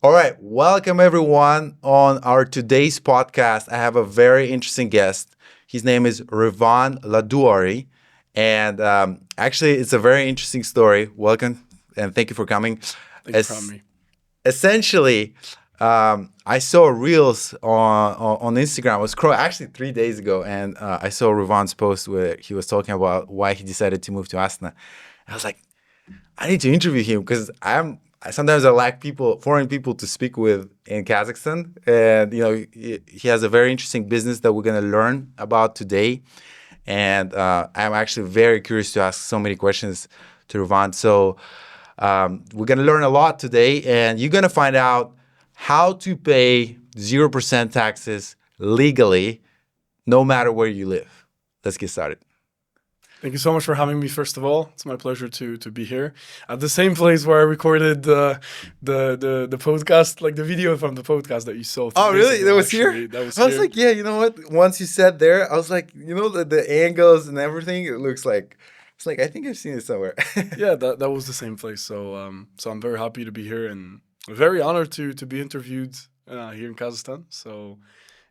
All right, welcome everyone on our today's podcast. I have a very interesting guest. His name is Révan Ladouari, and actually, it's a very interesting story. Welcome and thank you for coming. Thank you for having As me. essentially, I saw reels on Instagram. I was actually 3 days ago, and I saw Révan's post where he was talking about why he decided to move to Astana. I was like, I need to interview him because sometimes I lack foreign people to speak with in Kazakhstan, and he has a very interesting business that we're gonna learn about today, and I'm actually very curious to ask so many questions to Ruvan. So we're gonna learn a lot today, and you're gonna find out how to pay 0% taxes legally, no matter where you live. Let's get started. Thank you so much for having me. First of all, it's my pleasure to be here at the same place where I recorded the podcast, like the video from the podcast that you saw Oh, 3 days really? That ago. was here? Actually, that was I was here. like, yeah, you know what? Once you said there, I was like, the angles and everything, it looks like, it's like, I think I've seen it somewhere. Yeah, that was the same place. So I'm very happy to be here and very honored to be interviewed here in Kazakhstan. So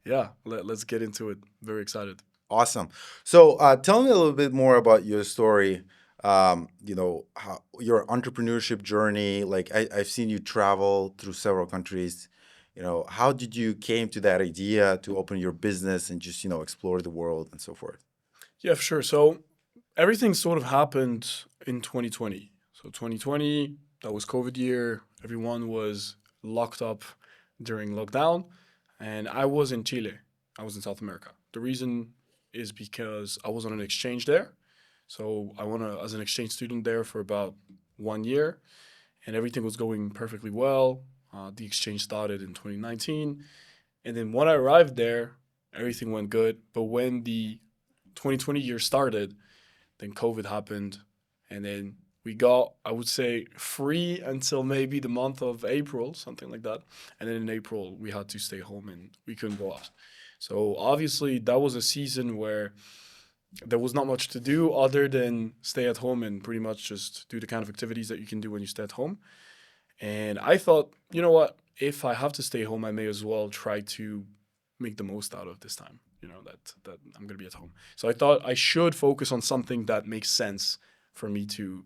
yeah, let's get into it. Very excited. Awesome. So tell me a little bit more about your story. How your entrepreneurship journey. Like I've seen you travel through several countries. How did you came to that idea to open your business and just explore the world and so forth? Yeah, for sure. So everything sort of happened in 2020. So 2020, that was COVID year. Everyone was locked up during lockdown, and I was in Chile. I was in South America. The reason is because I was on an exchange there. So I went as an exchange student there for about 1 year, and everything was going perfectly well. The exchange started in 2019, and then when I arrived there, everything went good. But when the 2020 year started, then COVID happened, and then we got, I would say, free until maybe the month of April, something like that. And then in April, we had to stay home and we couldn't go out. So obviously, that was a season where there was not much to do other than stay at home and pretty much just do the kind of activities that you can do when you stay at home. And I thought, you know what? If I have to stay home, I may as well try to make the most out of this time. That I'm gonna be at home. So I thought I should focus on something that makes sense for me to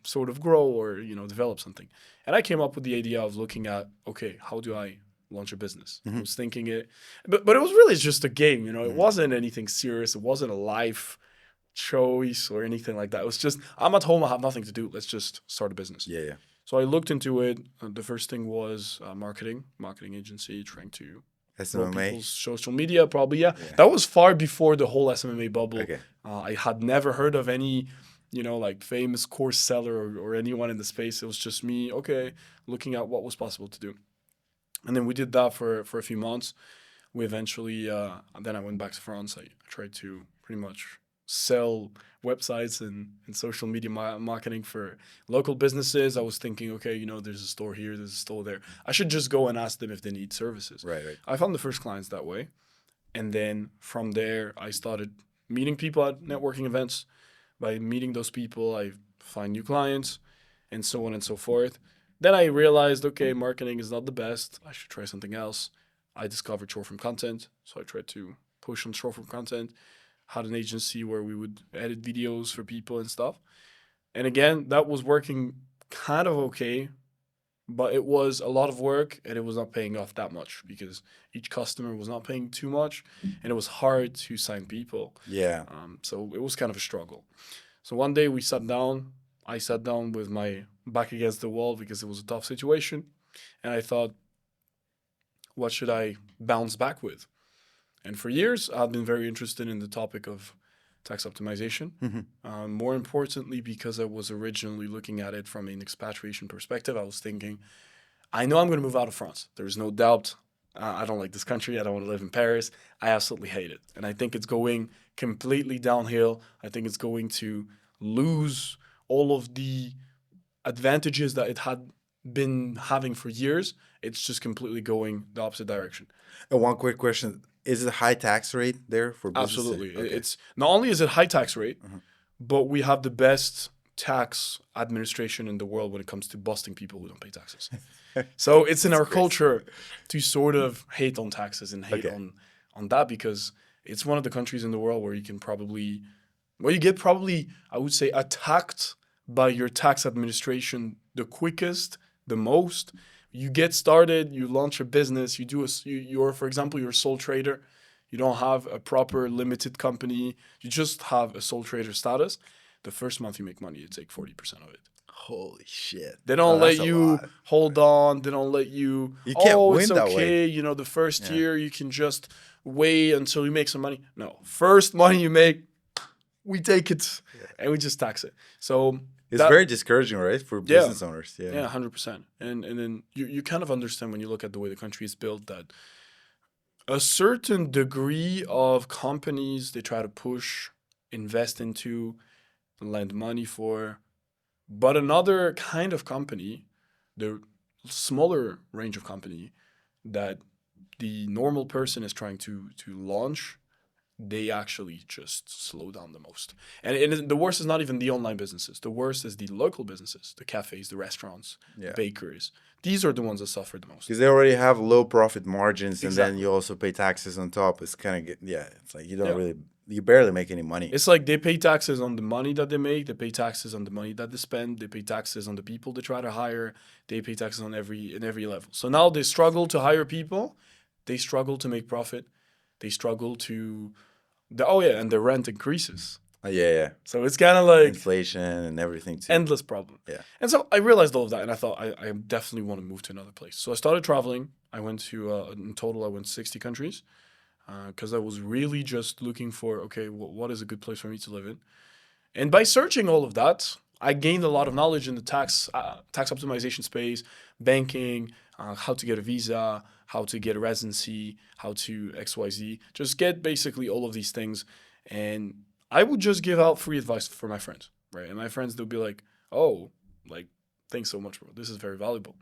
sort of grow or develop something. And I came up with the idea of looking at, okay, how do I launch a business? I Hmm. was thinking it, but it was really just a game. It Hmm. wasn't anything serious. It wasn't a life choice or anything like that. It was just I'm at home. I have nothing to do. Let's just start a business. Yeah, yeah. So I looked into it. The first thing was marketing agency, trying to grow SMMA. people's social media. Probably, yeah. Yeah. That was far before the whole SMMA bubble. Okay. I had never heard of any, like famous course seller or anyone in the space. It was just me, okay, looking at what was possible to do. And then we did that for a few months. We eventually, then I went back to France. I tried to pretty much sell websites and social media marketing for local businesses. I was thinking, okay, there's a store here, there's a store there. I should just go and ask them if they need services. Right, right. I found the first clients that way. And then from there, I started meeting people at networking events. By meeting those people, I find new clients and so on and so forth. Then I realized, okay, marketing is not the best. I should try something else. I discovered short form content. So I tried to push on short form content, had an agency where we would edit videos for people and stuff. And again, that was working kind of okay, but it was a lot of work and it was not paying off that much because each customer was not paying too much and it was hard to sign people. Yeah. So it was kind of a struggle. So one day we sat down. I sat down with my back against the wall because it was a tough situation. And I thought, what should I bounce back with? And for years, I've been very interested in the topic of tax optimization. Hmm. More importantly, because I was originally looking at it from an expatriation perspective, I was thinking, I know I'm going to move out of France. There's no doubt. I don't like this country. I don't want to live in Paris. I absolutely hate it. And I think it's going completely downhill. I think it's going to lose all of the advantages that it had been having for years. It's just completely going the opposite direction. And one quick question: is it a high tax rate there for businesses? Absolutely. Okay. It's not only is it high tax rate, Mhm. but we have the best tax administration in the world when it comes to busting people who don't pay taxes. So it's in our culture to sort of hate on taxes and hate on that, because it's one of the countries in the world where you can probably, well, you get probably, I would say, attacked by your tax administration the quickest, the most. You get started, you launch a business, you're, for example, you're a sole trader. You don't have a proper limited company. You just have a sole trader status. The first month you make money, you take 40% of it. Holy shit. They don't let you hold on. They don't let you, you can't win it's that okay. way. You know, the first year you can just wait until you make some money. No, first money you make, we take it and we just tax it. So it's very discouraging, right, for business owners. Yeah, 100%. And then you kind of understand when you look at the way the country is built that a certain degree of companies they try to push, invest into, lend money for. But another kind of company, the smaller range of company that the normal person is trying to launch, they actually just slow down the most. And the worst is not even the online businesses. The worst is the local businesses, the cafes, the restaurants, the bakeries. These are the ones that suffer the most. Because they already have low profit margins, and then you also pay taxes on top. It's kind of, it's like you don't really, you barely make any money. It's like they pay taxes on the money that they make. They pay taxes on the money that they spend. They pay taxes on the people they try to hire. They pay taxes on every level. So now they struggle to hire people. They struggle to make profit. They struggle to, and the rent increases. So it's kind of like inflation and everything too. Endless problem. And so I realized all of that, and I thought I definitely want to move to another place. So I started traveling. I went to in total I went 60 countries, because I was really just looking for, okay, what is a good place for me to live in. And by searching all of that, I gained a lot of knowledge in the tax optimization space, banking, how to get a visa, how to get a residency, how to XYZ. Just get basically all of these things. And I would just give out free advice for my friends, right? And my friends, they'll be like, oh, like, thanks so much, bro. This is very valuable.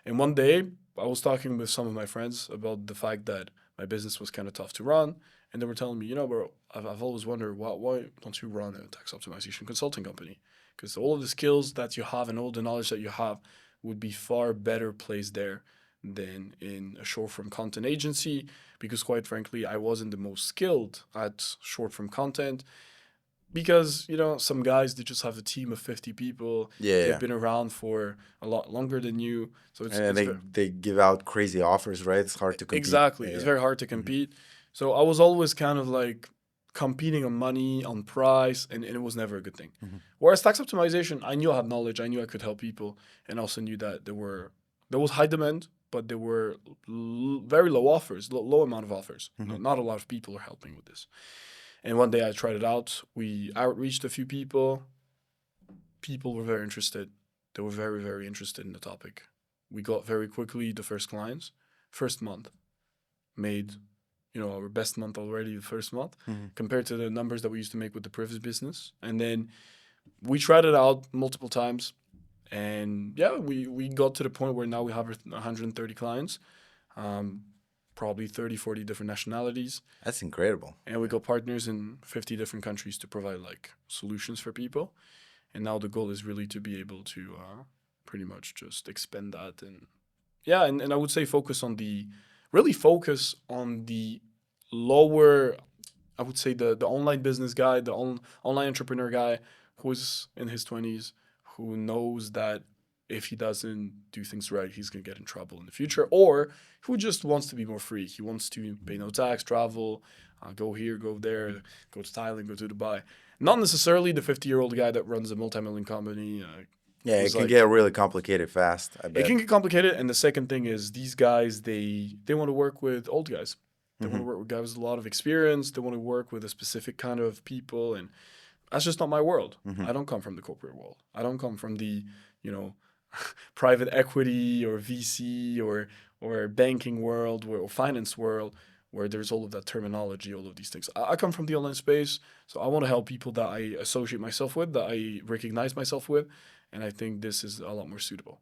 And one day, I was talking with some of my friends about the fact that my business was kind of tough to run. And they were telling me, you know, bro, I've always wondered, why don't you run a tax optimization consulting company? Because all of the skills that you have and all the knowledge that you have would be far better placed there than in a short-form content agency. Because quite frankly, I wasn't the most skilled at short-form content. Because, you know, some guys, they just have a team of 50 people. They've been around for a lot longer than you. So they give out crazy offers, right? It's hard to compete. Exactly. It's very hard to compete. So I was always kind of like competing on money, on price, and it was never a good thing. Whereas tax optimization, I knew I had knowledge. I knew I could help people, and also knew that there was high demand, but there were very low offers, low amount of offers. Not a lot of people are helping with this. And one day I tried it out. We outreached a few people. People were very interested. They were very, very interested in the topic. We got very quickly the first clients. First month made, you know, our best month already the first month compared to the numbers that we used to make with the previous business. And then we tried it out multiple times. And we got to the point where now we have 130 clients. Probably 30, 40 different nationalities. That's incredible. And we got partners in 50 different countries to provide like solutions for people. And now the goal is really to be able to pretty much just expand that. And I would say focus on the lower, I would say the online business guy, the online entrepreneur guy who's in his 20s, who knows that if he doesn't do things right, he's going to get in trouble in the future, or who just wants to be more free. He wants to pay no tax, travel, go here, go there, go to Thailand, go to Dubai. Not necessarily the 50-year-old guy that runs a multi-million company. It can get really complicated fast, I bet. It can get complicated, and the second thing is these guys, they want to work with old guys. They want to work with guys with a lot of experience. They want to work with a specific kind of people, and that's just not my world. I don't come from the corporate world. I don't come from the, you know, private equity or VC or banking world or finance world where there's all of that terminology, all of these things. I come from the online space, so I want to help people that I associate myself with, that I recognize myself with, and I think this is a lot more suitable.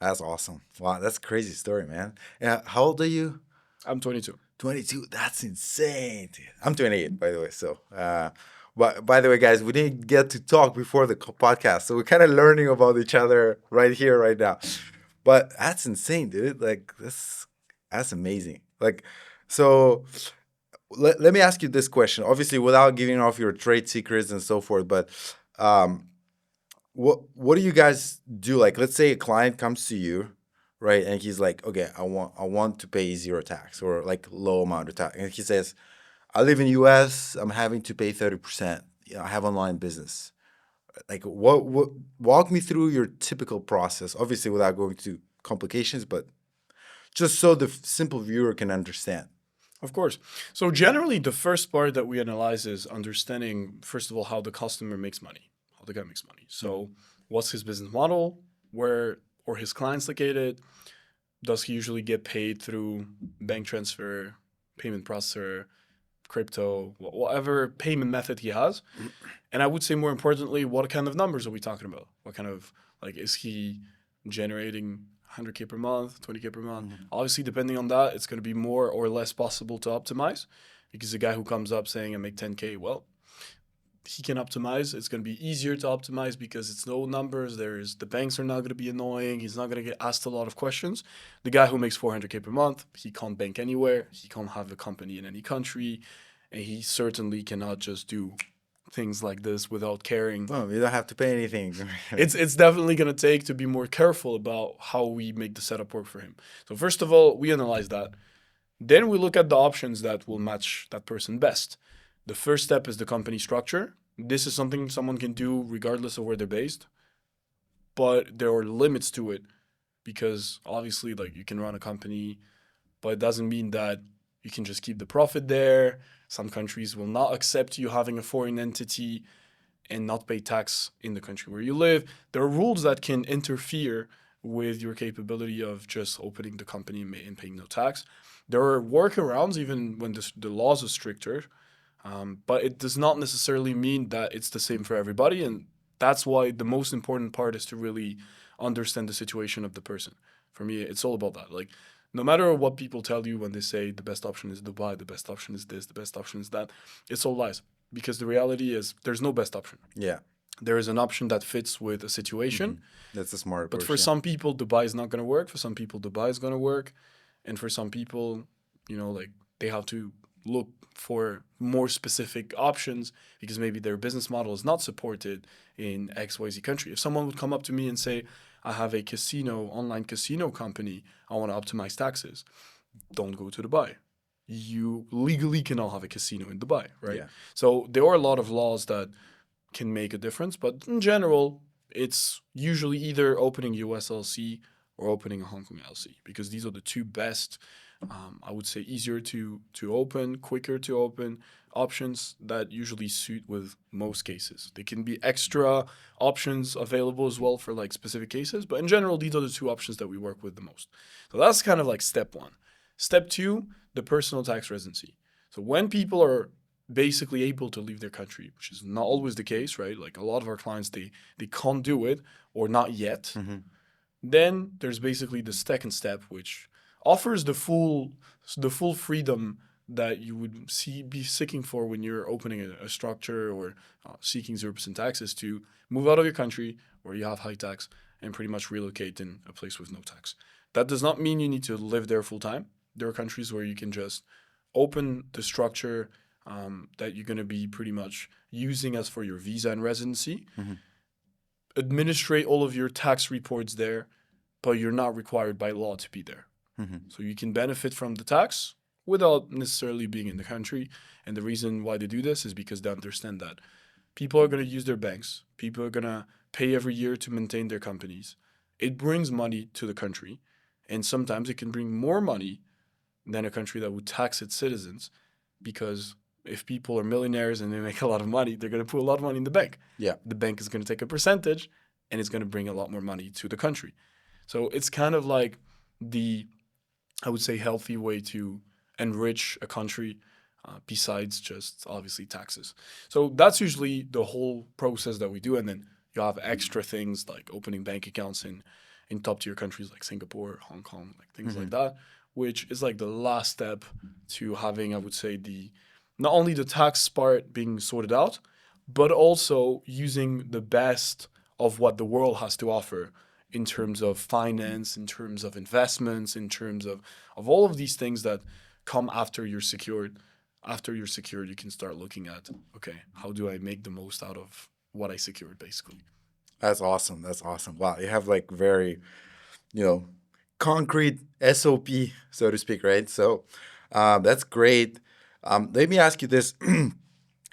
That's awesome. Wow, that's a crazy story, man. How old are you? I'm 22. 22? That's insane, dude. I'm 28, by the way, so... But by the way, guys, we didn't get to talk before the podcast, so we're kind of learning about each other right here, right now. But that's insane, dude. Like that's amazing. Like, so let me ask you this question. Obviously, without giving off your trade secrets and so forth, but um, what do you guys do? Like, let's say a client comes to you, right, and he's like, okay, I want to pay zero tax or like low amount of tax, and he says, I live in US, I'm having to pay 30%. I have online business. Like, what walk me through your typical process, obviously without going to complications, but just so the simple viewer can understand. Of course. So generally, the first part that we analyze is understanding, first of all, how the customer makes money, how the guy makes money. So what's his business model? Where or his clients located? Does he usually get paid through bank transfer, payment processor, crypto, whatever payment method he has? And I would say more importantly, what kind of numbers are we talking about? What kind of, like, is he generating 100K per month, 20K per month? Obviously, depending on that, it's going to be more or less possible to optimize, because the guy who comes up saying I make 10K, well, he can optimize. It's going to be easier to optimize because it's no numbers. The banks are not going to be annoying. He's not going to get asked a lot of questions. The guy who makes 400K per month, he can't bank anywhere. He can't have a company in any country. And he certainly cannot just do things like this without caring. Well, you don't have to pay anything. It's definitely going to take to be more careful about how we make the setup work for him. So first of all, we analyze that. Then we look at the options that will match that person best. The first step is the company structure. This is something someone can do regardless of where they're based, but there are limits to it, because obviously, like, you can run a company, but it doesn't mean that you can just keep the profit there. Some countries will not accept you having a foreign entity and not pay tax in the country where you live. There are rules that can interfere with your capability of just opening the company and paying no tax. There are workarounds even when the laws are stricter, but it does not necessarily mean that it's the same for everybody. And that's why the most important part is to really understand the situation of the person. For me, it's all about that. Like, no matter what people tell you when they say the best option is Dubai, the best option is this, the best option is that, it's all lies. Because the reality is there's no best option. Yeah. There is an option that fits with a situation. That's a smart But approach. for some people, Dubai is not going to work. For some people, Dubai is going to work. And for some people, like, they have to look for more specific options because maybe their business model is not supported in XYZ country. If someone would come up to me and say, I have a online casino company, I want to optimize taxes, don't go to Dubai. You legally cannot have a casino in Dubai, right? Yeah. So there are a lot of laws that can make a difference, but in general, it's usually either opening US LLC or opening a Hong Kong LLC, because these are the two best, I would say, easier to open, quicker to open options that usually suit with most cases. There can be extra options available as well for like specific cases, but in general, these are the two options that we work with the most. So that's kind of like step one. Step two, the personal tax residency. So when people are basically able to leave their country, which is not always the case, right? Like, a lot of our clients, they can't do it or not yet. Then there's basically the second step, which offers the full freedom that you would be seeking for when you're opening a structure or seeking 0% taxes, to move out of your country where you have high tax and pretty much relocate in a place with no tax. That does not mean you need to live there full time. There are countries where you can just open the structure that you're going to be pretty much using as for your visa and residency, administrate all of your tax reports there, but you're not required by law to be there. So you can benefit from the tax without necessarily being in the country. And the reason why they do this is because they understand that people are going to use their banks. People are going to pay every year to maintain their companies. It brings money to the country. And sometimes it can bring more money than a country that would tax its citizens, because if people are millionaires and they make a lot of money, they're going to put a lot of money in the bank. Yeah. The bank is going to take a percentage, and it's going to bring a lot more money to the country. So it's kind of like I would say, healthy way to enrich a country besides just obviously taxes. So that's usually the whole process that we do. And then you have extra things like opening bank accounts in top tier countries like Singapore, Hong Kong, like things like that, which is like the last step to having, I would say, not only the tax part being sorted out, but also using the best of what the world has to offer in terms of finance, in terms of investments, in terms of all of these things that come after you're secured. After you're secured, you can start looking at, okay, how do I make the most out of what I secured, basically. That's awesome. That's awesome. Wow, you have like very, you know, concrete SOP, so to speak, right? So that's great. Let me ask you this.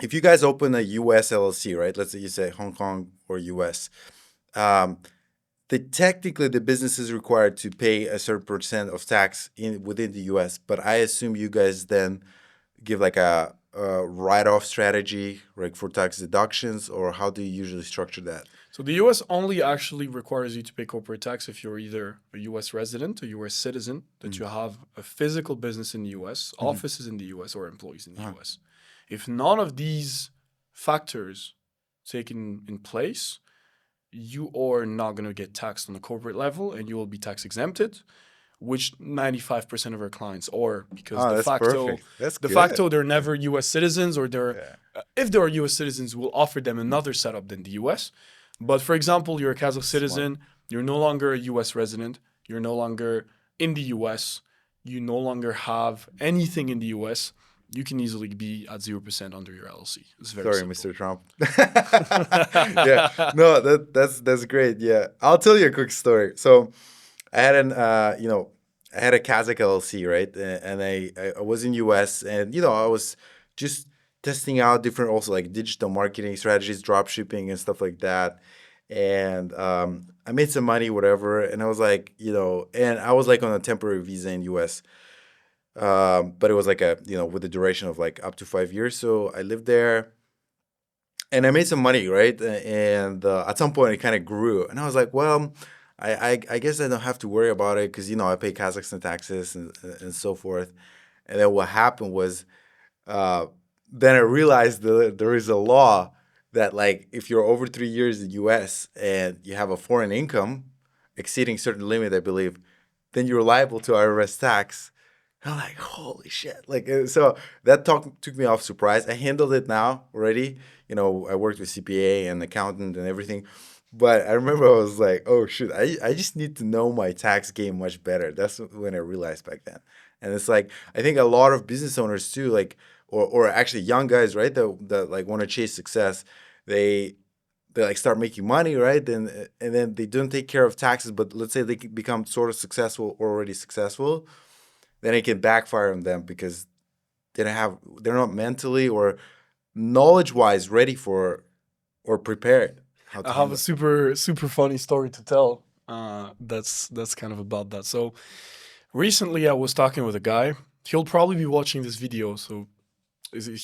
If you guys open a US LLC, right? Let's say you say Hong Kong or US, um, technically the business is required to pay a certain percent of tax within the US, but I assume you guys then give like a write-off strategy, like for tax deductions, or how do you usually structure that? So the US only actually requires you to pay corporate tax if you're either a US resident or US citizen, that you have a physical business in the US, offices in the US, or employees in the US. If none of these factors taken in place, you are not going to get taxed on the corporate level and you will be tax exempted, which 95% of our clients are, because Oh, de that's facto, perfect. That's de good. facto, they're never US citizens, or they're, Yeah. if they are US citizens, we'll offer them another setup than the US. But for example, you're a Kazakh citizen, you're no longer a US resident, you're no longer in the US, you no longer have anything in the US, you can easily be at 0% under your LLC. It's very Sorry, simple. Mr. Trump. Yeah, no, that's great. Yeah, I'll tell you a quick story. So, I had I had a Kazakh LLC, right? And I was in US, and I was just testing out different also like digital marketing strategies, drop shipping and stuff like that. And I made some money, whatever. And I was like, and I was like on a temporary visa in US. But it was like with a duration of like up to 5 years. So I lived there and I made some money, right? And at some point it kind of grew. And I was like, well, I guess I don't have to worry about it because, I pay Kazakhstan taxes and so forth. And then what happened was, uh, then I realized there is a law that like if you're over 3 years in US and you have a foreign income exceeding certain limit, I believe, then you're liable to IRS tax. I'm like, holy shit. Like, so that took me off surprise. I handled it now already. I worked with CPA and accountant and everything. But I remember I was like, oh, shoot, I just need to know my tax game much better. That's when I realized back then. And it's like, I think a lot of business owners too, like, or actually young guys, right, that like want to chase success, they like start making money, right? And then they don't take care of taxes, but let's say they become sort of successful or already successful, then it can backfire on them because they're not mentally or knowledge wise ready for or prepared how to I have handle a it. super funny story to tell. That's kind of about that. So recently, I was talking with a guy. He'll probably be watching this video, so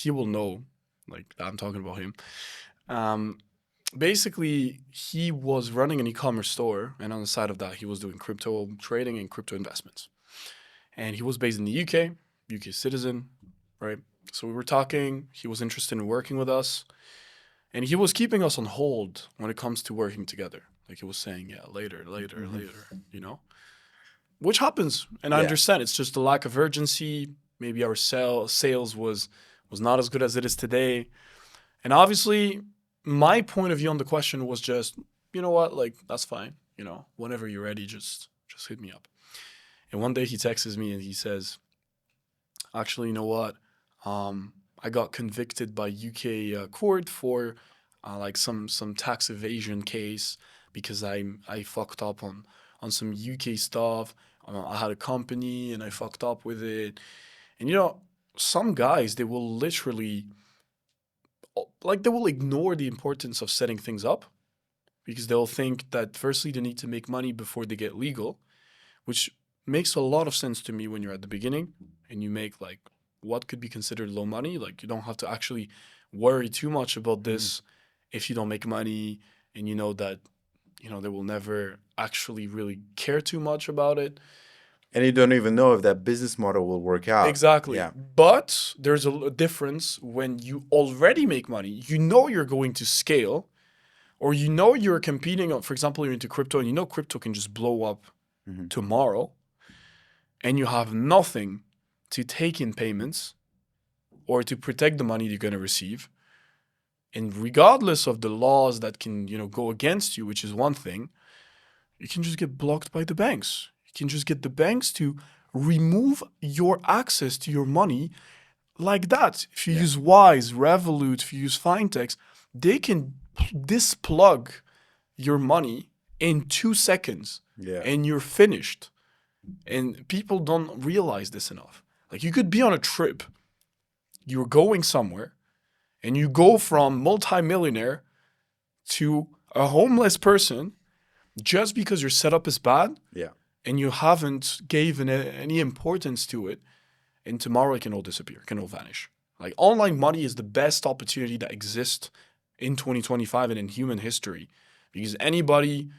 he will know, like I'm talking about him. Um, Basically, he was running an e-commerce store, and on the side of that, he was doing crypto trading and crypto investments. And he was based in the UK, UK citizen, right? So we were talking. He was interested in working with us. And he was keeping us on hold when it comes to working together. Like he was saying, yeah, later, which happens. And I Yeah. understand it's just a lack of urgency. Maybe our sales was not as good as it is today. And obviously, my point of view on the question was just, you know what, like that's fine. Whenever you're ready, just hit me up. And one day he texts me and he says, actually, you know what? I got convicted by UK court for like some tax evasion case because I fucked up on some UK stuff. I had a company and I fucked up with it. And some guys, they will literally they will ignore the importance of setting things up because they'll think that firstly they need to make money before they get legal, which makes a lot of sense to me when you're at the beginning and you make like what could be considered low money. Like you don't have to actually worry too much about this if you don't make money and you know that, they will never actually really care too much about it. And you don't even know if that business model will work out. Exactly. Yeah. But there's a difference when you already make money. You're going to scale, or you're competing on, for example, you're into crypto and crypto can just blow up tomorrow and you have nothing to take in payments or to protect the money you're going to receive. And regardless of the laws that can, go against you, which is one thing, you can just get blocked by the banks. You can just get the banks to remove your access to your money like that. If you use Wise, Revolut, if you use fintechs, they can displug your money in 2 seconds and you're finished. And people don't realize this enough. Like, you could be on a trip, you're going somewhere, and you go from multimillionaire to a homeless person just because your setup is bad and you haven't given any importance to it. And tomorrow it can all disappear, it can all vanish. Like, online money is the best opportunity that exists in 2025 and in human history, because anybody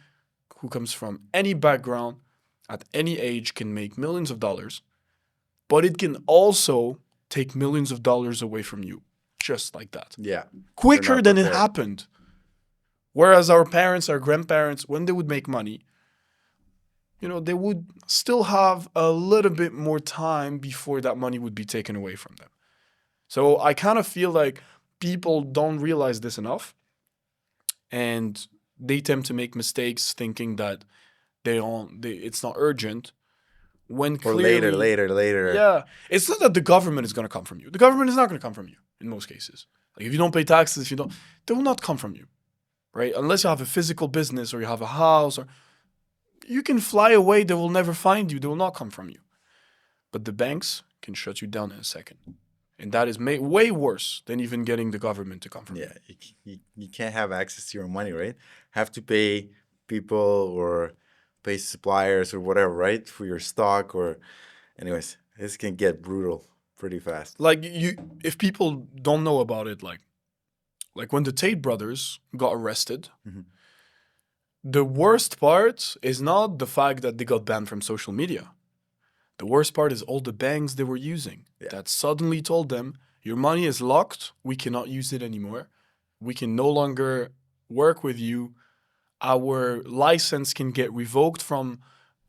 who comes from any background at any age can make millions of dollars, but it can also take millions of dollars away from you, just like that. Yeah. Quicker than it happened. Whereas our parents, our grandparents, when they would make money, they would still have a little bit more time before that money would be taken away from them. So I kind of feel like people don't realize this enough, and they tend to make mistakes thinking that it's not urgent, when clearly... Or later. Yeah. It's not that the government is going to come from you. The government is not going to come from you in most cases. Like, if you don't pay taxes, they will not come from you, right? Unless you have a physical business or you have a house, or you can fly away. They will never find you. They will not come from you. But the banks can shut you down in a second. And that is way worse than even getting the government to come from you. Yeah, you can't have access to your money, right? Have to pay people or pay suppliers or whatever, right? For your stock or... Anyways, this can get brutal pretty fast. Like, if people don't know about it, like when the Tate brothers got arrested, the worst part is not the fact that they got banned from social media. The worst part is all the banks they were using that suddenly told them, your money is locked, we cannot use it anymore, we can no longer work with you, our license can get revoked from,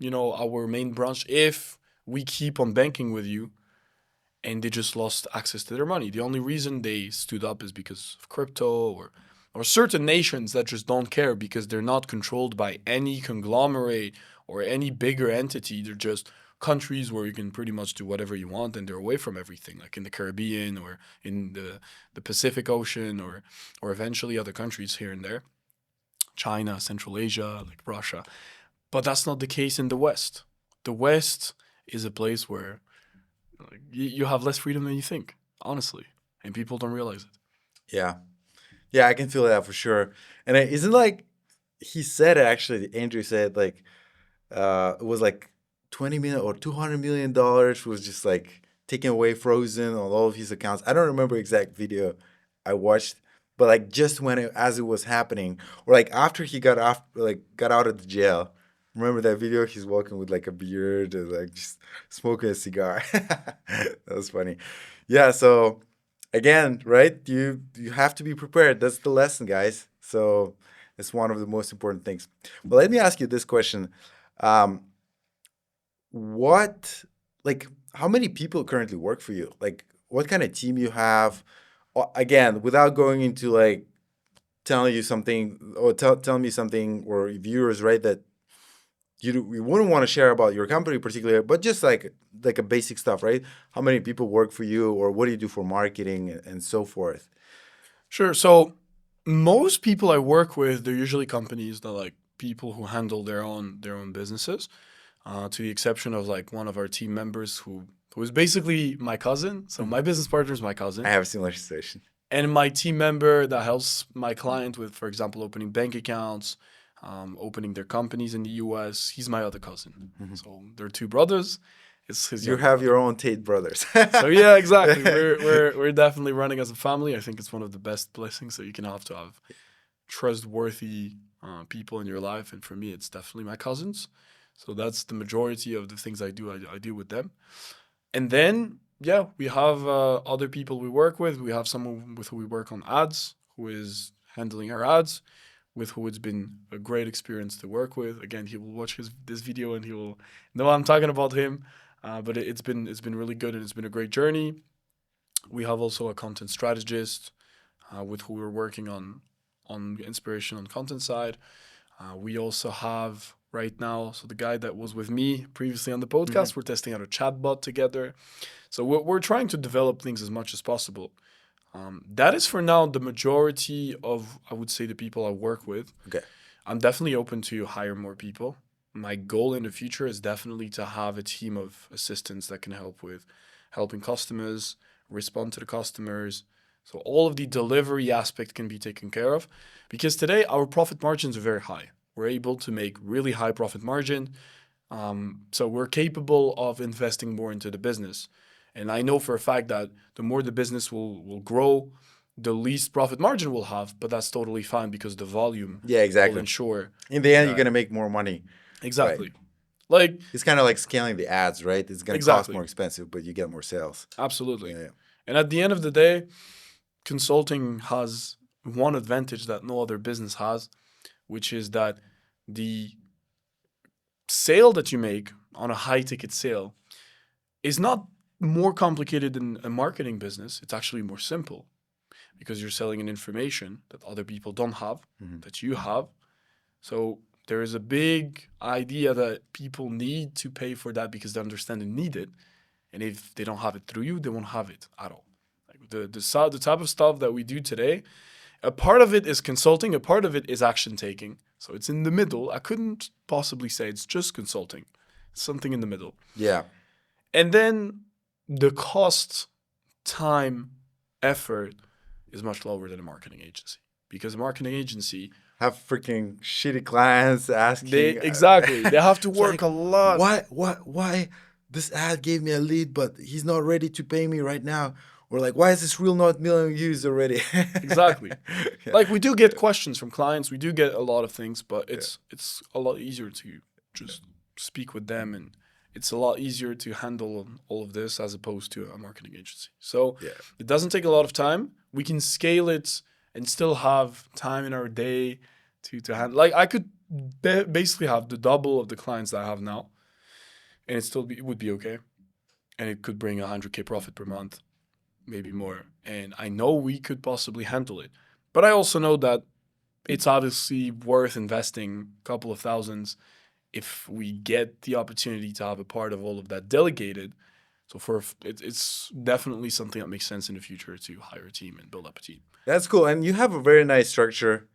our main branch if we keep on banking with you. And they just lost access to their money. The only reason they stood up is because of crypto or certain nations that just don't care because they're not controlled by any conglomerate or any bigger entity. They're just countries where you can pretty much do whatever you want, and they're away from everything, like in the Caribbean or in the Pacific Ocean or eventually other countries here and there. China, Central Asia, like Russia. But that's not the case in the West. The West is a place where you have less freedom than you think, honestly, and people don't realize it. Yeah, I can feel that for sure. And it isn't like he said it, actually, Andrew said, like, it was like 20 million or $200 million was just like taken away, frozen on all of his accounts. I don't remember exact video I watched, but like just as it was happening, or like after he got out of the jail. Remember that video? He's walking with like a beard and like just smoking a cigar. That was funny. Yeah, so again, right? You have to be prepared. That's the lesson, guys. So it's one of the most important things. But let me ask you this question. How many people currently work for you? Like, what kind of team you have? Again, without going into like telling you something or telling me something, or viewers, right, that you wouldn't want to share about your company particularly, but just like a basic stuff, right? How many people work for you, or what do you do for marketing and so forth? Sure. So most people I work with, they're usually companies that, like, people who handle their own businesses, to the exception of like one of our team members who is basically my cousin. So my business partner is my cousin. I have a similar situation. And my team member that helps my client with, for example, opening bank accounts, opening their companies in the US, he's my other cousin. So they're two brothers. You have your own Tate brothers. So yeah, exactly. We're definitely running as a family. I think it's one of the best blessings that you can have to have trustworthy people in your life. And for me, it's definitely my cousins. So that's the majority of the things I do. I do with them. And then, yeah, we have other people we work with. We have someone with who we work on ads, who is handling our ads, with who it's been a great experience to work with. Again, he will watch this video and he will know I'm talking about him. But it's been really good, and it's been a great journey. We have also a content strategist. with who we're working on inspiration on content side. We also have right now, so the guy that was with me previously on the podcast, we're testing out a chatbot together. So we're trying to develop things as much as possible. That is for now the majority of, I would say, the people I work with. Okay. I'm definitely open to hire more people. My goal in the future is definitely to have a team of assistants that can help with helping customers, respond to the customers. So all of the delivery aspect can be taken care of because today our profit margins are very high. We're able to make really high profit margin. So we're capable of investing more into the business. And I know for a fact that the more the business will grow, the least profit margin we'll have, but that's totally fine because the volume Yeah, will exactly. ensure In the end, you're that gonna make more money. exactly. Right. Like It's kind of like scaling the ads, right? It's gonna cost exactly. more expensive, but you get more sales. Absolutely. Yeah. And at the end of the day, consulting has one advantage that no other business has, which is that the sale that you make on a high ticket sale is not more complicated than a marketing business. It's actually more simple because you're selling an information that other people don't have, that you have. So there is a big idea that people need to pay for that because they understand they need it. And if they don't have it through you, they won't have it at all. Like the type of stuff that we do today, a part of it is consulting, a part of it is action taking. So it's in the middle. I couldn't possibly say it's just consulting. It's something in the middle. Yeah. And then the cost, time, effort is much lower than a marketing agency. Because a marketing agency, Have freaking shitty clients asking. they have to It's work like, a lot. Why? This ad gave me a lead, but he's not ready to pay me right now. Or like, why is this reel not million views already? Exactly. Yeah. Like we do get questions from clients, we do get a lot of things, but it's a lot easier to just speak with them, and it's a lot easier to handle all of this as opposed to a marketing agency. So Yeah. it doesn't take a lot of time. We can scale it and still have time in our day to handle. Like I could basically have the double of the clients that I have now, and it would be okay, and it could bring 100K profit per month, maybe more. And I know we could possibly handle it. But I also know that it's obviously worth investing a couple of thousands if we get the opportunity to have a part of all of that delegated. So it's definitely something that makes sense in the future to hire a team and build up a team. That's cool. And you have a very nice structure.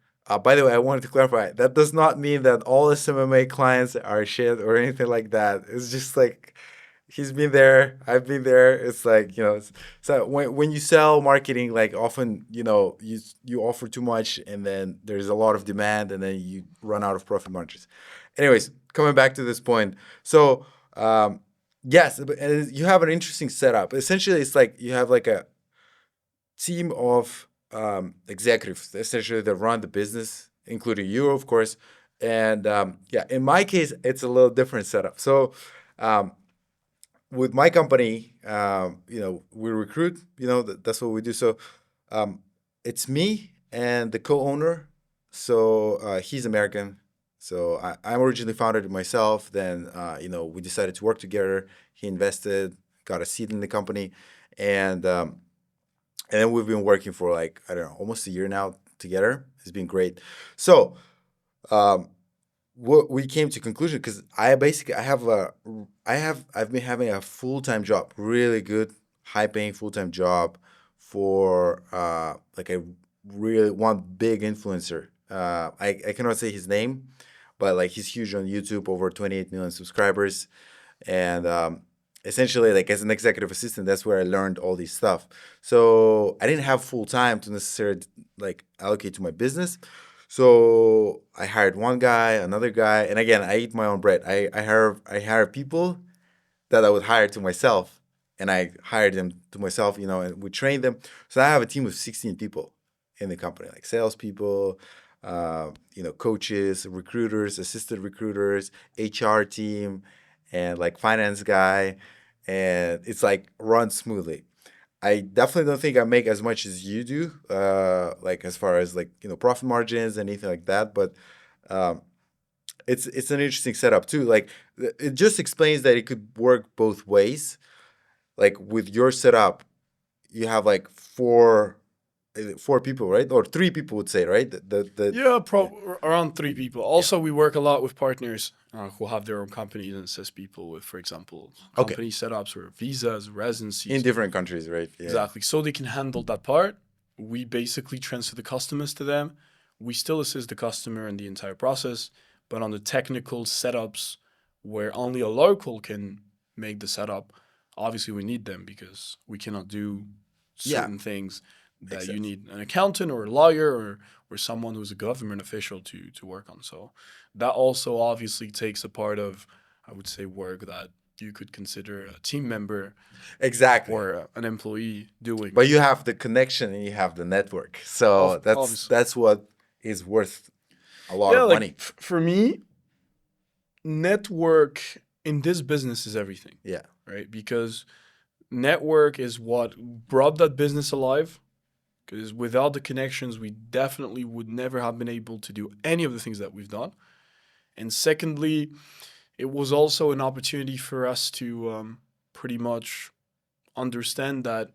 By the way, I wanted to clarify that does not mean that all SMMA clients are shit or anything like that. It's just like he's been there, I've been there. It's like, so when you sell marketing, like often, you offer too much and then there's a lot of demand and then you run out of profit margins. Anyways, coming back to this point. So, yes, you have an interesting setup. Essentially, it's like you have like a team of executives essentially that run the business, including you, of course. And in my case, it's a little different setup. So with my company, we recruit. That's what we do. So it's me and the co-owner. So he's American. So I'm originally founded it myself. Then we decided to work together. He invested, got a seat in the company, and then we've been working for like, I don't know, almost a year now together. It's been great. So what we came to conclusion, because I've been having a full-time job, really good, high-paying full-time job for like a really one big influencer. I cannot say his name, but like he's huge on YouTube, over 28 million subscribers. And essentially, like as an executive assistant, that's where I learned all this stuff. So I didn't have full time to necessarily like allocate to my business. So I hired one guy, another guy, and again, I eat my own bread. I hire people that I would hire to myself, and I hired them to myself, and we train them. So I have a team of 16 people in the company, like salespeople, coaches, recruiters, assistant recruiters, HR team, and like finance guy, and it's like runs smoothly. I definitely don't think I make as much as you do, like as far as like profit margins and anything like that. But um, it's an interesting setup too. Like it just explains that it could work both ways. Like with your setup, you have like four 4 people, right? Or 3 people would say, right? Yeah, around 3 people. Also, we work a lot with partners who have their own companies and assist people with, for example, Okay. company setups or visas, In residencies. different countries, right? Yeah. Exactly. So they can handle that part. We basically transfer the customers to them. We still assist the customer in the entire process, but on the technical setups where only a local can make the setup, obviously we need them because we cannot do Yeah. certain things that Makes you sense. need an accountant or a lawyer or someone who's a government official to work on. So that also obviously takes a part of, I would say, work that you could consider a team member Exactly. or an employee doing. But you have the connection and you have the network. So Obviously. that's what is worth a lot Yeah, of like money. for me, network in this business is everything, Yeah. right? Because network is what brought that business alive. Because without the connections, we definitely would never have been able to do any of the things that we've done. And secondly, it was also an opportunity for us to pretty much understand that,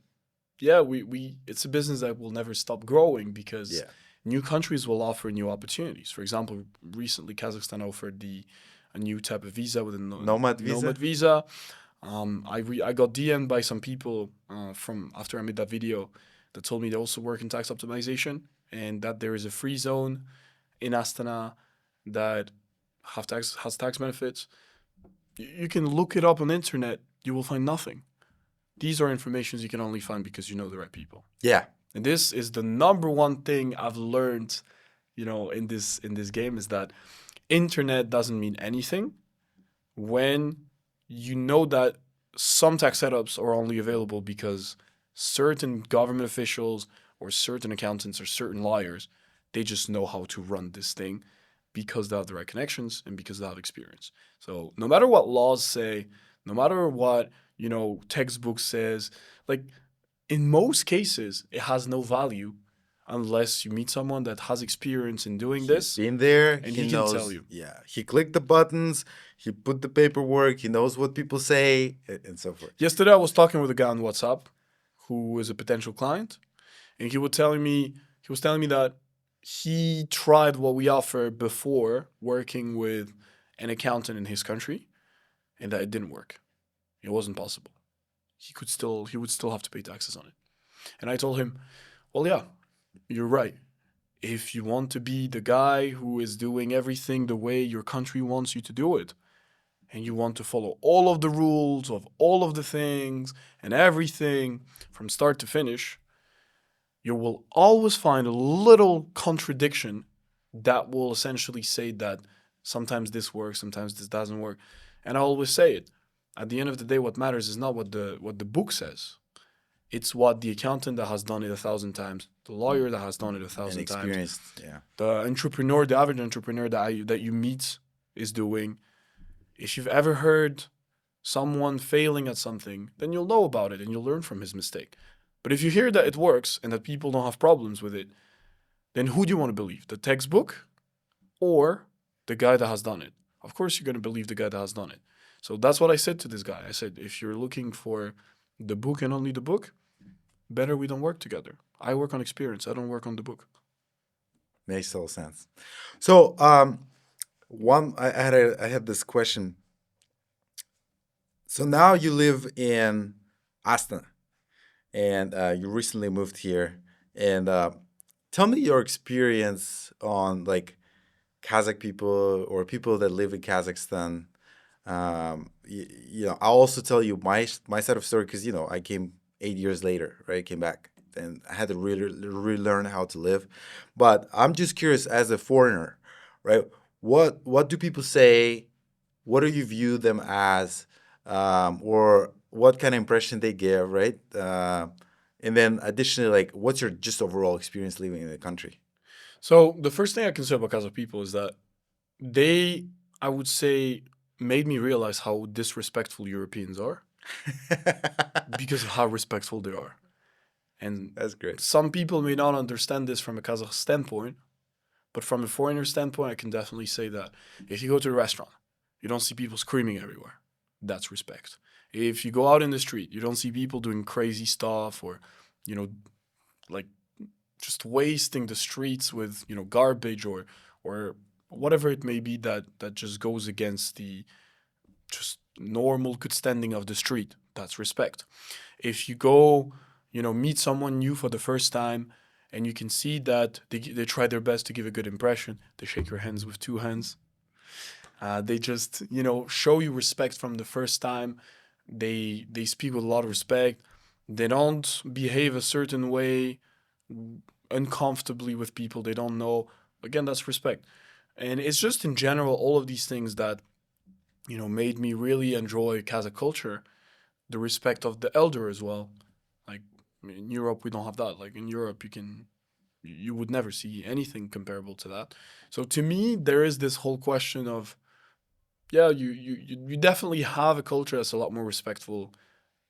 yeah, we it's a business that will never stop growing because Yeah. new countries will offer new opportunities. For example, recently Kazakhstan offered a new type of visa with a Nomad visa? nomad visa. I got DM'd by some people from after I made that video that told me they also work in tax optimization and that there is a free zone in Astana that has tax benefits. You can look it up on the internet. You will find nothing. These are informations you can only find because you know the right people. Yeah. And this is the number one thing I've learned, in this game is that internet doesn't mean anything when you know that some tax setups are only available because certain government officials or certain accountants or certain lawyers, they just know how to run this thing because they have the right connections and because they have experience. So no matter what laws say, no matter what, textbook says, like in most cases, it has no value unless you meet someone that has experience in doing He's this been there. and He he can tell knows. you. Yeah. He clicked the buttons. He put the paperwork. He knows what people say and so forth. Yesterday, I was talking with a guy on WhatsApp who is a potential client, and he was telling me that he tried what we offer before working with an accountant in his country, and that it didn't work. It wasn't possible. He would still have to pay taxes on it. And I told him, well, yeah, you're right. If you want to be the guy who is doing everything the way your country wants you to do it, and you want to follow all of the rules of all of the things and everything from start to finish, you will always find a little contradiction that will essentially say that sometimes this works, sometimes this doesn't work. And I always say it. At the end of the day, what matters is not what the book says. It's what the accountant that has done it 1,000 times, the lawyer that has done it 1,000 And times, experienced. Yeah. the entrepreneur, the average entrepreneur that you meet is doing. If you've ever heard someone failing at something, then you'll know about it and you'll learn from his mistake. But if you hear that it works and that people don't have problems with it, then who do you want to believe? The textbook or the guy that has done it? Of course, you're going to believe the guy that has done it. So that's what I said to this guy. I said, if you're looking for the book and only the book, better we don't work together. I work on experience. I don't work on the book. Makes total sense. So, I had this question. So now you live in Astana, and you recently moved here. And tell me your experience on like Kazakh people or people that live in Kazakhstan. I'll also tell you my side of story because I came 8 years later, right? Came back and I had to really relearn how to live. But I'm just curious, as a foreigner, right? What do people say? What do you view them as, or what kind of impression they give, right? And then additionally, like, what's your just overall experience living in the country? So the first thing I can say about Kazakh people is that they, I would say, made me realize how disrespectful Europeans are because of how respectful they are. And That's great. some people may not understand this from a Kazakh standpoint, but from a foreigner standpoint, I can definitely say that if you go to a restaurant, you don't see people screaming everywhere. That's respect. If you go out in the street, you don't see people doing crazy stuff or, like just wasting the streets with garbage or whatever it may be that just goes against the just normal good standing of the street. That's respect. If you go, meet someone new for the first time, and you can see that they try their best to give a good impression, they shake your hands with two hands. They just, show you respect from the first time. They speak with a lot of respect. They don't behave a certain way uncomfortably with people they don't know. Again, that's respect. And it's just in general all of these things that made me really enjoy Kazakh culture. The respect of the elder as well. Like in Europe, we don't have that. Like in Europe, you would never see anything comparable to that. So to me, there is this whole question of, yeah, you definitely have a culture that's a lot more respectful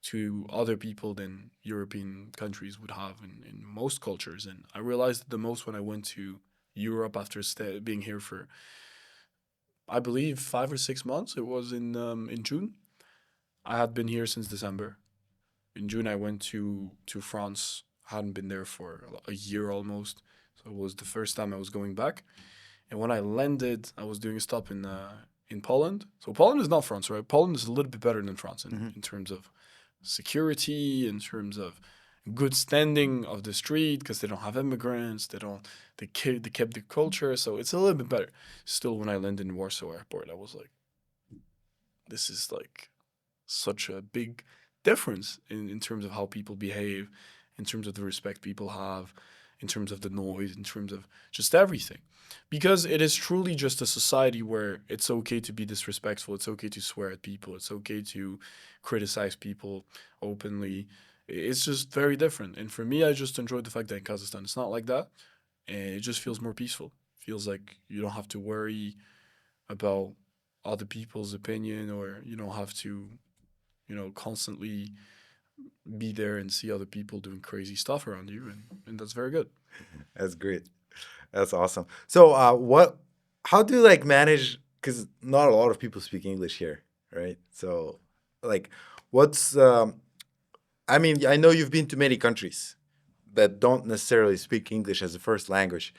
to other people than European countries would have in most cultures. And I realized it the most when I went to Europe after being here for, I believe, 5 or 6 months. It was in June. I had been here since December. In June, I went to France. I hadn't been there for a year almost. So it was the first time I was going back. And when I landed, I was doing a stop in Poland. So Poland is not France, right? Poland is a little bit better than France in terms of security, in terms of good standing of the street, because they don't have immigrants. They kept the culture. So it's a little bit better. Still, when I landed in Warsaw Airport, I was like, this is like such a big difference in terms of how people behave, in terms of the respect people have, in terms of the noise, in terms of just everything. Because it is truly just a society where it's okay to be disrespectful, it's okay to swear at people, it's okay to criticize people openly. It's just very different. And for me, I just enjoyed the fact that in Kazakhstan it's not like that. And it just feels more peaceful. Feels like you don't have to worry about other people's opinion, or you don't have to constantly be there and see other people doing crazy stuff around you, and that's very good. That's great. That's awesome. So, how do you like manage? Because not a lot of people speak English here, right? So, like, what's, I mean, I know you've been to many countries that don't necessarily speak English as a first language,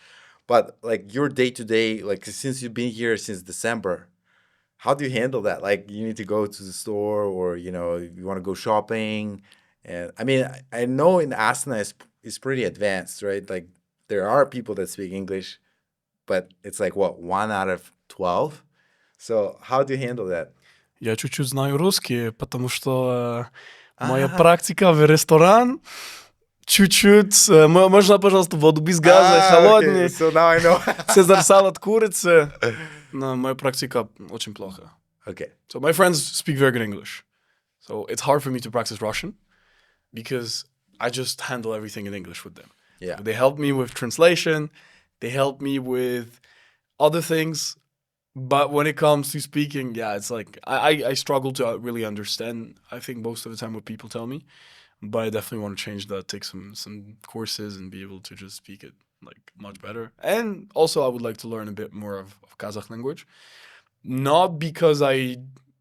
but like your day to day, like since you've been here since December, how do you handle that? Like, you need to go to the store, or you want to go shopping, and I mean, I know in Astana is pretty advanced, right? Like, there are people that speak English, but it's like what, 1 out of 12. So how do you handle that? Я чуть-чуть знаю русский, потому что моя Ah, практика в ресторан чуть-чуть. Можно, пожалуйста, воду без газа, okay. холодный. So now I know. Цезарь салат курицы. Но моя практика очень плохо. Okay. So my friends speak very good English. So it's hard for me to practice Russian because I just handle everything in English with them. Yeah. They help me with translation. They help me with other things. But when it comes to speaking, yeah, it's like I struggle to really understand, I think, most of the time what people tell me. But I definitely want to change that, take some courses and be able to just speak it like much better. And also I would like to learn a bit more of Kazakh language. Not because I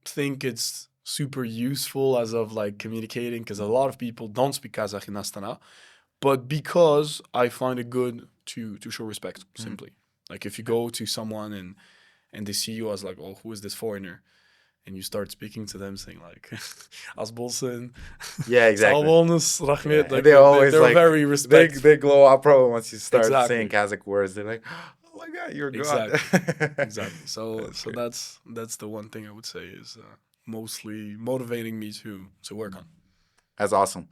think it's super useful as of like communicating, because a lot of people don't speak Kazakh in Astana, but because I find it good to show respect, simply. Like if you go to someone and they see you as like, oh, who is this foreigner? And you start speaking to them saying like, Asbolsen, Yeah, exactly. Salvolnus, Rahmet. Yeah, Like, they always they're like very respectful. they glow up probably once you start Exactly. saying Kazakh words. They're like, oh my god, you're God. Exactly. So great. that's the one thing I would say is mostly motivating me to work on. That's awesome.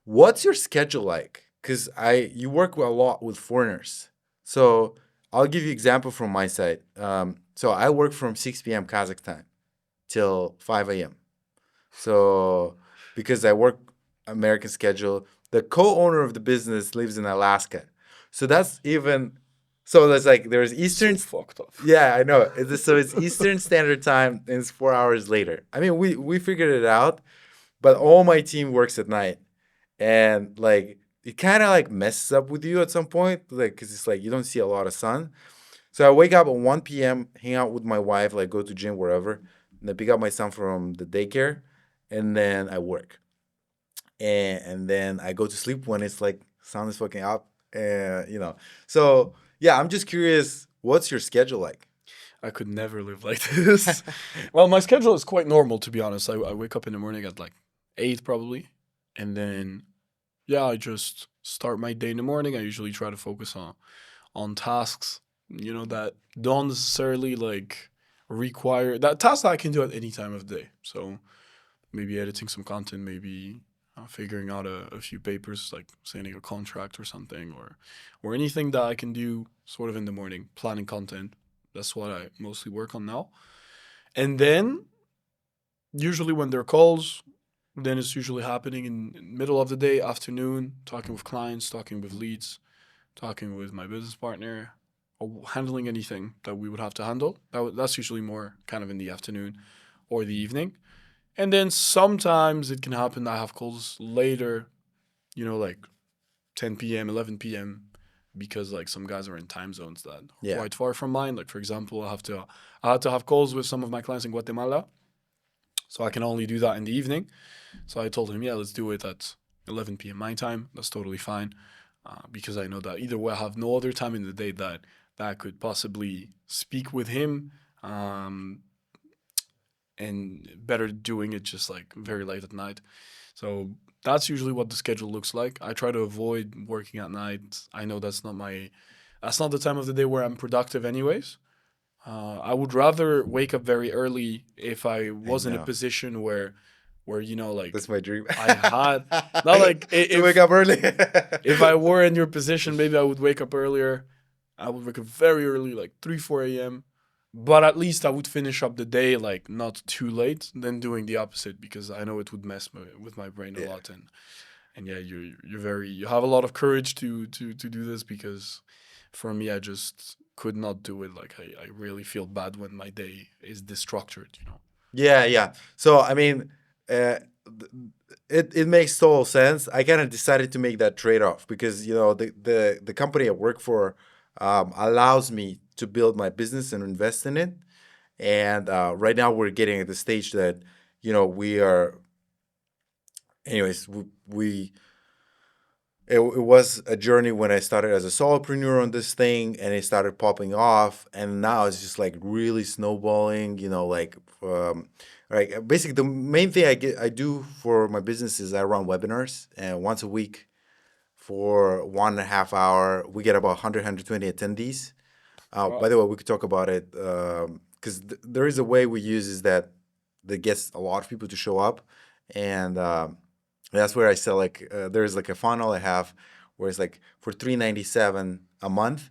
What's your schedule like? Because you work a lot with foreigners. So I'll give you example from my side. So I work from 6 p.m. Kazakh time till 5 a.m. So because I work American schedule, the co-owner of the business lives in Alaska. So that's even, so there's like, there's Eastern. So fucked up. Yeah, I know. So it's Eastern Standard Time and it's 4 hours later. I mean, we figured it out, but all my team works at night. And like, it kind of like messes up with you at some point, like, because it's like you don't see a lot of sun. So I wake up at 1 p.m., hang out with my wife, like go to gym, wherever, and then pick up my son from the daycare, and then I work. And then I go to sleep when it's like sun is fucking up, You know. So yeah, I'm just curious, what's your schedule like? I could never live like this. Well, my schedule is quite normal, to be honest. I wake up in the morning at like 8 probably. And then, yeah, I just start my day in the morning. I usually try to focus on tasks, that don't necessarily like require that tasks that I can do at any time of the day. So maybe editing some content, maybe figuring out a few papers, like signing a contract or something, or anything that I can do sort of in the morning, planning content. That's what I mostly work on now. And then usually when there are calls, then it's usually happening in middle of the day, afternoon, talking with clients, talking with leads, talking with my business partner, or handling anything that we would have to handle. That's usually more kind of in the afternoon or the evening. And then sometimes it can happen that I have calls later, like 10 p.m., 11 p.m., because like some guys are in time zones that are Yeah. quite far from mine. Like for example, I had to have calls with some of my clients in Guatemala, so I can only do that in the evening. So I told him, yeah, let's do it at 11 p.m. my time. That's totally fine, because I know that either way I have no other time in the day that I could possibly speak with him. And better doing it just like very late at night. So that's usually what the schedule looks like. I try to avoid working at night. I know that's not the time of the day where I'm productive anyways. I would rather wake up very early if I I was in a know. position where like That's my dream. I had not like To wake up early. if I were in your position, maybe I would wake up earlier. I would wake up very early, like 3, 4 a.m. But at least I would finish up the day like not too late than doing the opposite, because I know it would mess with my brain a Yeah. lot. And yeah, you have a lot of courage to do this, because for me, I just could not do it. Like I really feel bad when my day is destructured. Yeah, yeah. So I mean, it makes total sense. I kind of decided to make that trade off because the company I work for allows me to build my business and invest in it. And right now we're getting at the stage that we are. Anyways, it was a journey when I started as a solopreneur on this thing, and it started popping off, and now it's just like really snowballing. Basically the main thing I do for my business is I run webinars, and once a week for 1.5 hour, we get about 100, 120 attendees. By Wow. the way, we could talk about it because there is a way we use is that gets a lot of people to show up, and that's where I sell there's like a funnel I have where it's like for $397 a month,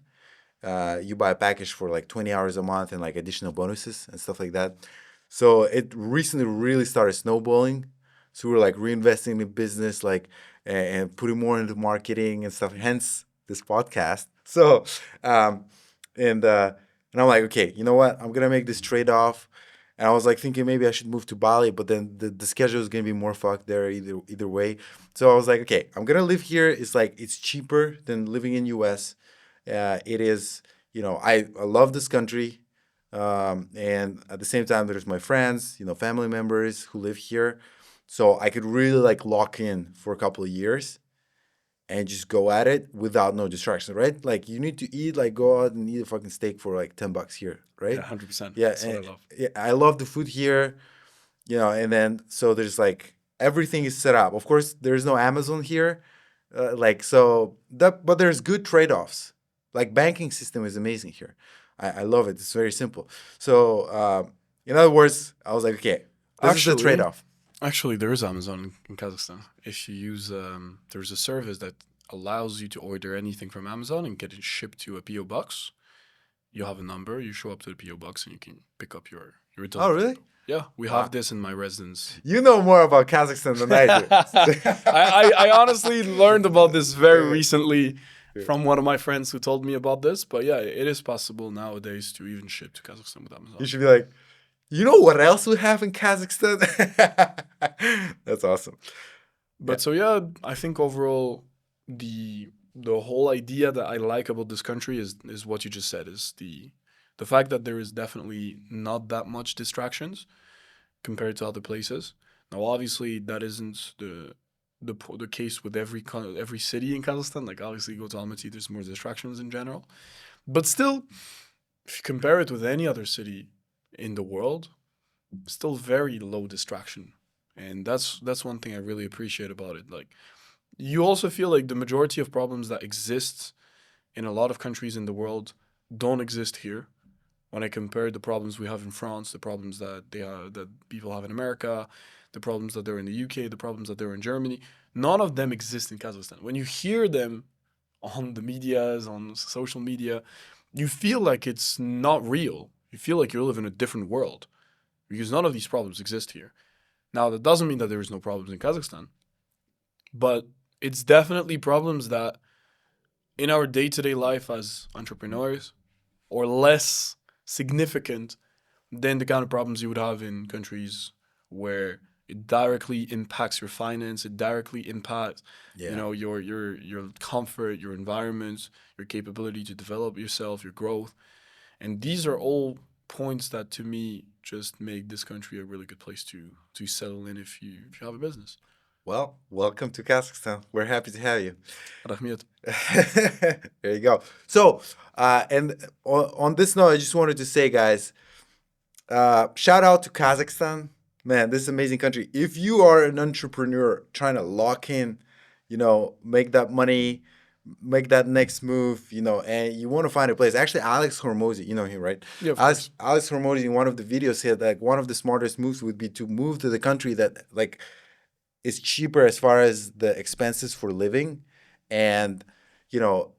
you buy a package for like 20 hours a month and like additional bonuses and stuff like that. So it recently really started snowballing. So we were like reinvesting in the business, like and putting more into marketing and stuff. Hence this podcast. So um, and I'm like, okay, you know what? I'm gonna make this trade off. And I was like thinking maybe I should move to Bali, but then the schedule is gonna be more fucked there either way. So I was like, okay, I'm gonna live here. It's cheaper than living in US. It is, I love this country. And at the same time, there's my friends, family members who live here. So I could really like lock in for a couple of years and just go at it without no distractions, right? Like you need to eat, like go out and eat a fucking steak for like $10 here, Yeah, right? 100%. Yeah, That's what I love. yeah, I love the food here, and then so there's like everything is set up. Of course, there's no Amazon here, but there's good trade-offs. Like banking system is amazing here. I love it. It's very simple. So in other words, I was like, okay, this is the Actually, trade-off. Actually, there is Amazon in Kazakhstan. If you use, there's a service that allows you to order anything from Amazon and get it shipped to a PO box. You have a number, you show up to the PO box, and you can pick up your Oh, delivery. really? Yeah, we have Wow. this in my residence. You know more about Kazakhstan than I do. I honestly learned about this very Yeah, recently yeah. from one of my friends who told me about this. But yeah, it is possible nowadays to even ship to Kazakhstan with You Amazon. should be like, you know what else we have in Kazakhstan? That's awesome. Yeah. But so yeah, I think overall the whole idea that I like about this country is what you just said, is the fact that there is definitely not that much distractions compared to other places. Now obviously that isn't the case with every city in Kazakhstan. Like obviously, you go to Almaty, there's more distractions in general, but still, if you compare it with any other city in the world, still very low distraction, and that's one thing I really appreciate about it. Like, you also feel like the majority of problems that exist in a lot of countries in the world don't exist here. When I compare the problems we have in France, the problems that people have in America, the problems that there are in the UK, the problems that there are in Germany, none of them exist in Kazakhstan. When you hear them on the medias, on social media, you feel like it's not real. You feel like you live in a different world because none of these problems exist here. Now, that doesn't mean that there is no problems in Kazakhstan, but it's definitely problems that in our day-to-day life as entrepreneurs are less significant than the kind of problems you would have in countries where it directly impacts your finance, it directly impacts your comfort, your environment, your capability to develop yourself, your growth. And these are all points that to me just make this country a really good place to settle in if you have a business. Well, welcome to Kazakhstan. We're happy to have you. Rahmiyat. There you go. So, and on this note, I just wanted to say, guys, shout out to Kazakhstan. Man, this is an amazing country. If you are an entrepreneur trying to lock in, make that money, make that next move, and you want to find a place. Actually, Alex Hormozy, you know him, right? Yeah, Alex Hormozy in one of the videos said like one of the smartest moves would be to move to the country that like is cheaper as far as the expenses for living, and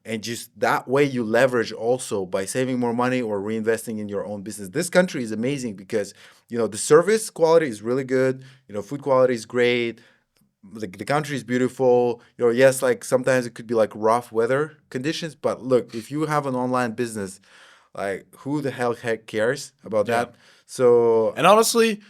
and just that way you leverage also by saving more money or reinvesting in your own business. This country is amazing because the service quality is really good, food quality is great, the country is beautiful. Yes, like sometimes it could be like rough weather conditions, but look, if you have an online business, like who the heck cares about that? So, and honestly,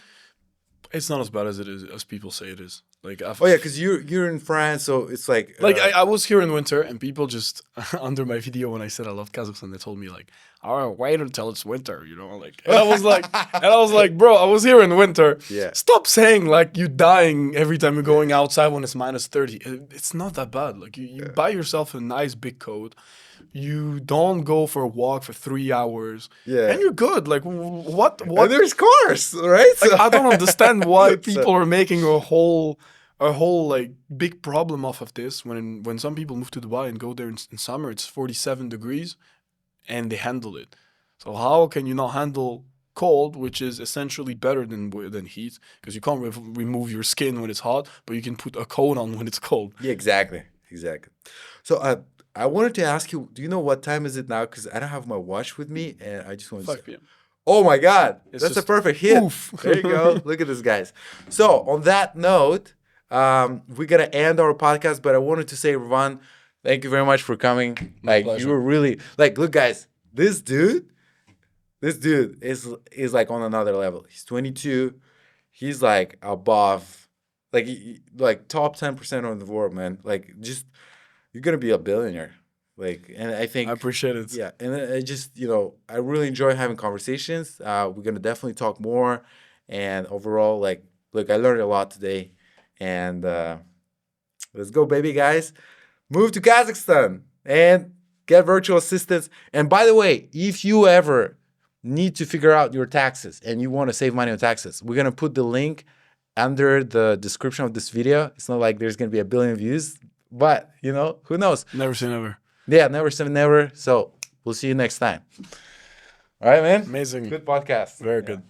it's not as bad as it is as people say it is. Like, because you're in France, so it's like I was here in winter, and people just under my video when I said I loved Kazakhstan, they told me like, "Oh, wait until it's winter," like. And I was like, bro, I was here in winter. Yeah. Stop saying like you dying every time you're going outside when it's -30. It's not that bad. Like you buy yourself a nice big coat. You don't go for a walk for 3 hours. Yeah. And you're good. Like what? And there's cars, right? Like, I don't understand why people are making a whole like big problem off of this when some people move to Dubai and go there in summer, it's 47 degrees and they handle it. So how can you not handle cold, which is essentially better than heat, because you can't remove your skin when it's hot, but you can put a coat on when it's cold. Yeah, exactly. So I wanted to ask you, do you know what time is it now? Because I don't have my watch with me, and I just want to 5 p.m. Oh my God, that's a perfect hit. Oof. There you go. Look at this, guys. So on that note, we're gonna end our podcast, but I wanted to say, Révan, thank you very much for coming. Like you were really like, look, guys, this dude is like on another level. He's 22. He's like above, like top 10% of the world, man. Like just you're gonna be a billionaire. Like, and I think I appreciate it. Yeah, and I just I really enjoy having conversations. We're gonna definitely talk more, and overall, like, look, I learned a lot today, and let's go, baby, guys. Move to Kazakhstan and get virtual assistants. And by the way, if you ever need to figure out your taxes and you want to save money on taxes, we're gonna put the link under the description of this video. It's not like there's gonna be a billion views, but who knows? Never say never. Yeah, never say never. So we'll see you next time. All right, man. Amazing. Good podcast. Very good.